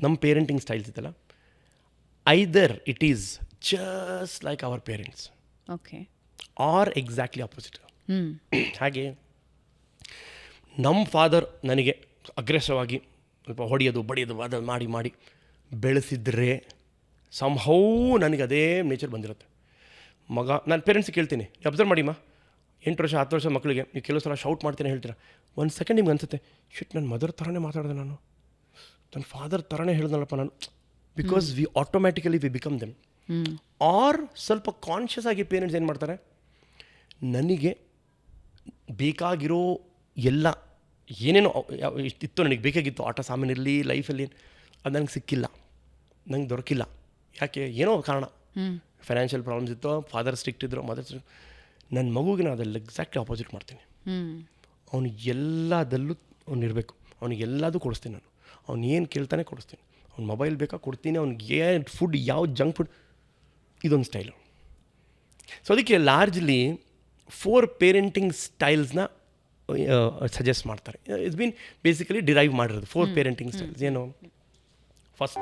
ನಮ್ಮ parenting styles ಇತ್ತಲ್ಲ, either it is just like our parents okay. R exactly opposite. ಹ್ಞೂ. ಹಾಗೆ ನಮ್ಮ ಫಾದರ್ ನನಗೆ ಅಗ್ರೆಸಿವ್ ಆಗಿ ಸ್ವಲ್ಪ ಹೊಡೆಯೋದು ಬಡಿಯೋದು ಅದು ಮಾಡಿ ಮಾಡಿ ಬೆಳೆಸಿದ್ರೆ ಸಂಹೌ ನನಗೆ ಅದೇ ನೇಚರ್ ಬಂದಿರುತ್ತೆ. ಮಗ ನಾನು ಪೇರೆಂಟ್ಸಿಗೆ ಕೇಳ್ತೀನಿ, ಅಬ್ಸರ್ವ್ ಮಾಡಿಮ್ಮ, 8 ವರ್ಷ 10 ವರ್ಷ ಮಕ್ಕಳಿಗೆ ನೀವು ಕೆಲವು ಸಲ ಶೌಟ್ ಮಾಡ್ತೀನಿ ಹೇಳ್ತೀರಾ, ಒಂದು ಸೆಕೆಂಡ್ ನಿಮ್ಗೆ ಅನಿಸುತ್ತೆ, ಶಿಟ್ ನನ್ನ ಮದರ್ ಥರನೇ ಮಾತಾಡಿದೆ ನಾನು, ನನ್ನ ಫಾದರ್ ಥರನೇ ಹೇಳ್ದಲ್ಲಪ್ಪ ನಾನು. Because we automatically we become them. Or ಸ್ವಲ್ಪ ಕಾನ್ಷಿಯಸ್ ಆಗಿ ಪೇರೆಂಟ್ಸ್ ಏನು ಮಾಡ್ತಾರೆ, ನನಗೆ ಬೇಕಾಗಿರೋ ಎಲ್ಲ ಏನೇನೋ ಇತ್ತು, ನನಗೆ ಬೇಕಾಗಿತ್ತು, ಆಟ ಸಾಮಾನು ಇರಲಿ, ಲೈಫಲ್ಲಿ ಅದು ನನಗೆ ಸಿಕ್ಕಿಲ್ಲ, ನಂಗೆ ದೊರಕಿಲ್ಲ. ಯಾಕೆ? ಏನೋ ಕಾರಣ, ಫೈನಾನ್ಷಿಯಲ್ ಪ್ರಾಬ್ಲಮ್ಸ್ ಇತ್ತು, ಫಾದರ್ ಸ್ಟ್ರಿಕ್ಟ್ ಇದ್ದರು, ಮದರ್ ಸ್ಟ್ರಿಕ್ಟ್. ನನ್ನ ಮಗುಗೆ ನಾನು ಅದೆಲ್ಲ ಎಕ್ಸಾಕ್ಟ್ಲಿ ಆಪೋಸಿಟ್ ಮಾಡ್ತೀನಿ. ಅವನು ಎಲ್ಲದಲ್ಲೂ ಅವ್ನು ಇರಬೇಕು, ಅವ್ನಿಗೆ ಎಲ್ಲದೂ ಕೊಡಿಸ್ತೀನಿ ನಾನು. ಅವ್ನು ಏನು ಕೇಳ್ತಾನೆ ಕೊಡಿಸ್ತೀನಿ. ಅವ್ನು ಮೊಬೈಲ್ ಬೇಕಾ ಕೊಡ್ತೀನಿ, ಅವ್ನಿಗೆ ಏನು ಫುಡ್, ಯಾವ ಜಂಕ್ ಫುಡ್, ಇದೊಂದು ಸ್ಟೈಲು. ಸೊ ಅದಕ್ಕೆ ಲಾರ್ಜ್ಲಿ 4 ಪೇರೆಂಟಿಂಗ್ ಸ್ಟೈಲ್ಸ್ನ ಸಜೆಸ್ಟ್ ಮಾಡ್ತಾರೆ. ಇಟ್ಸ್ ಬೀನ್ ಬೇಸಿಕಲಿ ಡಿರೈವ್ ಮಾಡಿರೋದು 4 ಪೇರೆಂಟಿಂಗ್ ಸ್ಟೈಲ್ಸ್. ಏನು? ಫಸ್ಟ್